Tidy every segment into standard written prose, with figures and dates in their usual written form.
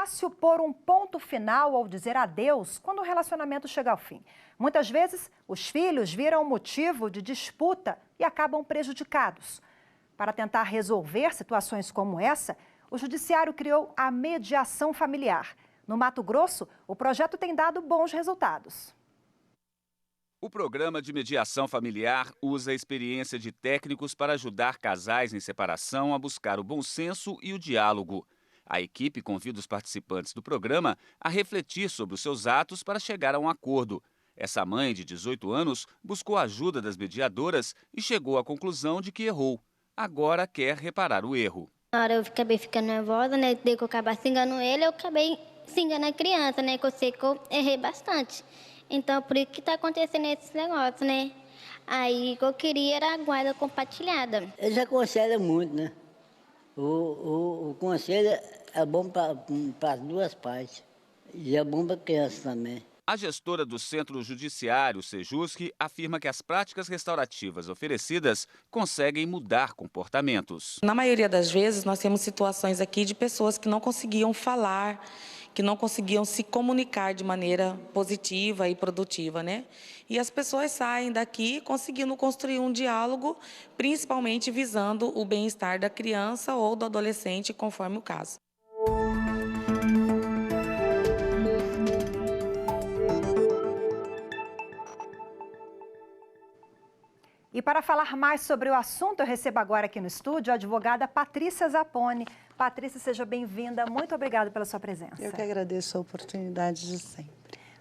fácil pôr um ponto final ou dizer adeus quando o relacionamento chega ao fim. Muitas vezes, os filhos viram motivo de disputa e acabam prejudicados. Para tentar resolver situações como essa, o Judiciário criou a mediação familiar. No Mato Grosso, o projeto tem dado bons resultados. O programa de mediação familiar usa a experiência de técnicos para ajudar casais em separação a buscar o bom senso e o diálogo. A equipe convida os participantes do programa a refletir sobre os seus atos para chegar a um acordo. Essa mãe de 18 anos buscou a ajuda das mediadoras e chegou à conclusão de que errou. Agora quer reparar o erro. Na hora eu acabei ficando nervosa, né? Daí que eu acabei xingando ele, eu acabei xingando a criança, né? Que eu sei que eu errei bastante. Então, por isso que tá acontecendo esses negócios, né? Aí, o que eu queria era a guarda compartilhada. Eles aconselham muito, né? O conselho é bom para as duas partes. E é bom para a criança também. A gestora do Centro Judiciário, Sejusc, afirma que as práticas restaurativas oferecidas conseguem mudar comportamentos. Na maioria das vezes, nós temos situações aqui de pessoas que não conseguiam falar, que não conseguiam se comunicar de maneira positiva e produtiva, né? E as pessoas saem daqui conseguindo construir um diálogo, principalmente visando o bem-estar da criança ou do adolescente, conforme o caso. E para falar mais sobre o assunto, eu recebo agora aqui no estúdio a advogada Patrícia Zapponi. Patrícia, seja bem-vinda. Muito obrigada pela sua presença. Eu que agradeço a oportunidade de sempre.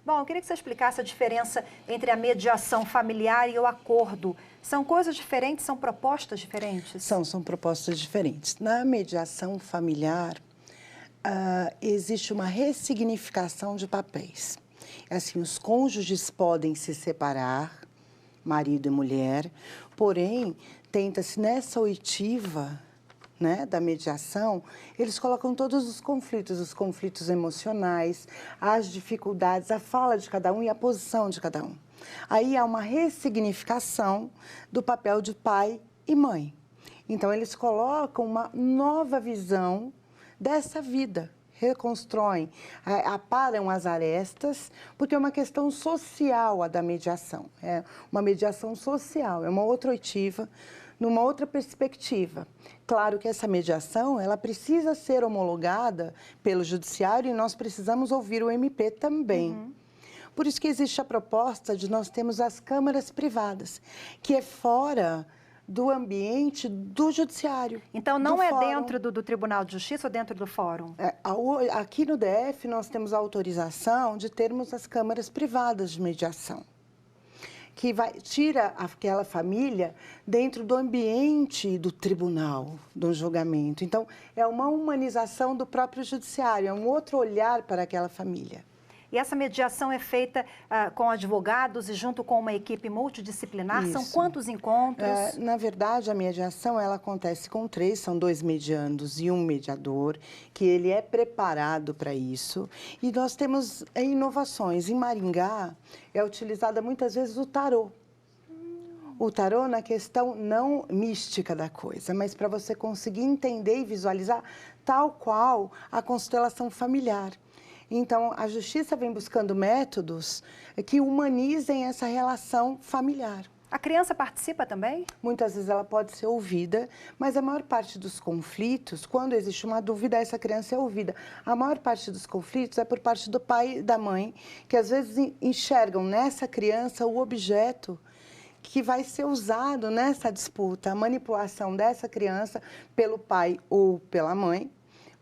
Bom, eu queria que você explicasse a diferença entre a mediação familiar e o acordo. São coisas diferentes, são propostas diferentes? São propostas diferentes. Na mediação familiar, existe uma ressignificação de papéis. Assim, os cônjuges podem se separar, marido e mulher, porém, tenta-se nessa oitiva, né, da mediação, eles colocam todos os conflitos emocionais, as dificuldades, a fala de cada um e a posição de cada um. Aí há uma ressignificação do papel de pai e mãe. Então, eles colocam uma nova visão dessa vida. Reconstroem, aparam as arestas, porque é uma questão social a da mediação. É uma mediação social, é uma outra oitiva, numa outra perspectiva. Claro que essa mediação, ela precisa ser homologada pelo Judiciário e nós precisamos ouvir o MP também. Por isso que existe a proposta de nós termos as câmaras privadas, que é fora do ambiente do Judiciário. Então, não é dentro do Tribunal de Justiça ou dentro do Fórum? Aqui no DF, nós temos a autorização de termos as câmaras privadas de mediação, que tira aquela família dentro do ambiente do tribunal, do julgamento. Então, é uma humanização do próprio Judiciário, é um outro olhar para aquela família. E essa mediação é feita com advogados e junto com uma equipe multidisciplinar? Isso. São quantos encontros? Na verdade, a mediação ela acontece com 3, são 2 mediandos e um mediador, que ele é preparado para isso. E nós temos inovações. Em Maringá, é utilizada muitas vezes o tarô. O tarô na questão não mística da coisa, mas para você conseguir entender e visualizar tal qual a constelação familiar. Então, a Justiça vem buscando métodos que humanizem essa relação familiar. A criança participa também? Muitas vezes ela pode ser ouvida, mas a maior parte dos conflitos, quando existe uma dúvida, essa criança é ouvida. A maior parte dos conflitos é por parte do pai e da mãe, que às vezes enxergam nessa criança o objeto que vai ser usado nessa disputa, a manipulação dessa criança pelo pai ou pela mãe,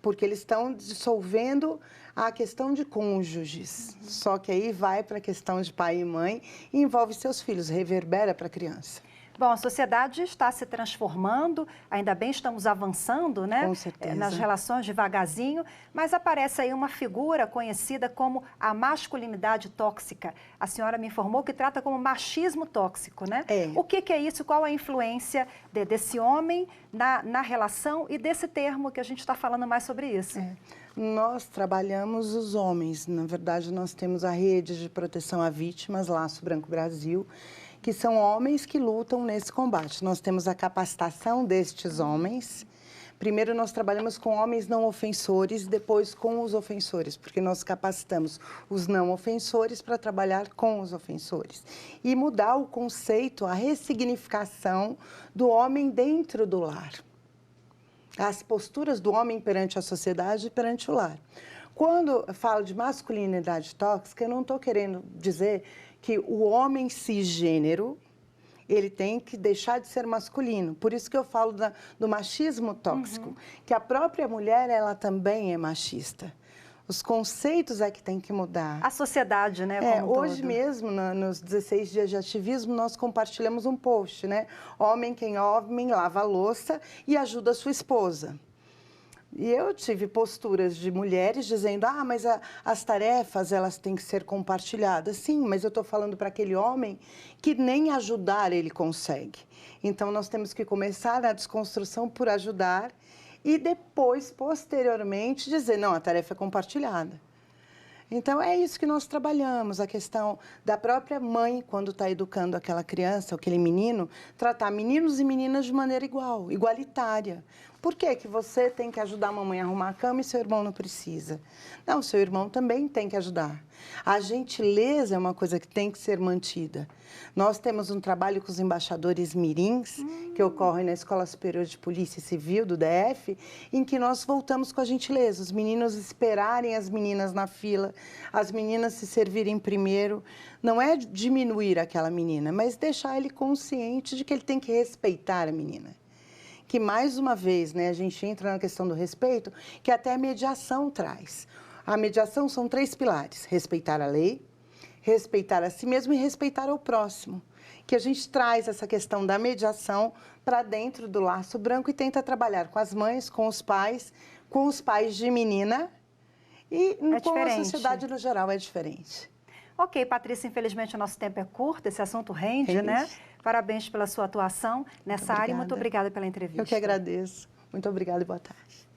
porque eles estão dissolvendo a questão de cônjuges. Só que aí vai para a questão de pai e mãe e envolve seus filhos, reverbera para a criança. Bom, a sociedade está se transformando, ainda bem estamos avançando, né? Com certeza. Nas relações devagarzinho, mas aparece aí uma figura conhecida como a masculinidade tóxica. A senhora me informou que trata como machismo tóxico, né? É. O que é isso? Qual a influência desse homem na relação e desse termo que a gente está falando mais sobre isso? Nós trabalhamos os homens, na verdade nós temos a rede de proteção a vítimas, Laço Branco Brasil, que são homens que lutam nesse combate. Nós temos a capacitação destes homens Primeiro nós trabalhamos com homens não ofensores, depois com os ofensores, porque nós capacitamos os não ofensores para trabalhar com os ofensores. E mudar o conceito, a ressignificação do homem dentro do lar. As posturas do homem perante a sociedade e perante o lar. Quando eu falo de masculinidade tóxica, eu não estou querendo dizer que o homem cisgênero, ele tem que deixar de ser masculino. Por isso que eu falo do machismo tóxico, que a própria mulher, ela também é machista. Os conceitos é que tem que mudar. A sociedade, né? Como Hoje mesmo, nos 16 dias de ativismo, nós compartilhamos um post, né? Homem lava a louça e ajuda a sua esposa. E eu tive posturas de mulheres dizendo, mas as tarefas, elas têm que ser compartilhadas. Sim, mas eu estou falando para aquele homem que nem ajudar ele consegue. Então, nós temos que começar a desconstrução por ajudar e depois, posteriormente, dizer, não, a tarefa é compartilhada. Então, é isso que nós trabalhamos, a questão da própria mãe, quando está educando aquela criança, aquele menino, tratar meninos e meninas de maneira igual, igualitária. Por que que você tem que ajudar a mamãe a arrumar a cama e seu irmão não precisa? Não, seu irmão também tem que ajudar. A gentileza é uma coisa que tem que ser mantida. Nós temos um trabalho com os embaixadores mirins, que ocorre na Escola Superior de Polícia Civil, do DF, em que nós voltamos com a gentileza. Os meninos esperarem as meninas na fila, as meninas se servirem primeiro. Não é diminuir aquela menina, mas deixar ele consciente de que ele tem que respeitar a menina. Que, mais uma vez, né, a gente entra na questão do respeito, que até a mediação traz. A mediação são 3 pilares: respeitar a lei, respeitar a si mesmo e respeitar ao próximo. Que a gente traz essa questão da mediação para dentro do laço branco e tenta trabalhar com as mães, com os pais de menina e com a sociedade no geral é diferente. Ok, Patrícia, infelizmente o nosso tempo é curto, esse assunto rende, né? Parabéns pela sua atuação nessa área e muito obrigada pela entrevista. Eu que agradeço. Muito obrigada e boa tarde.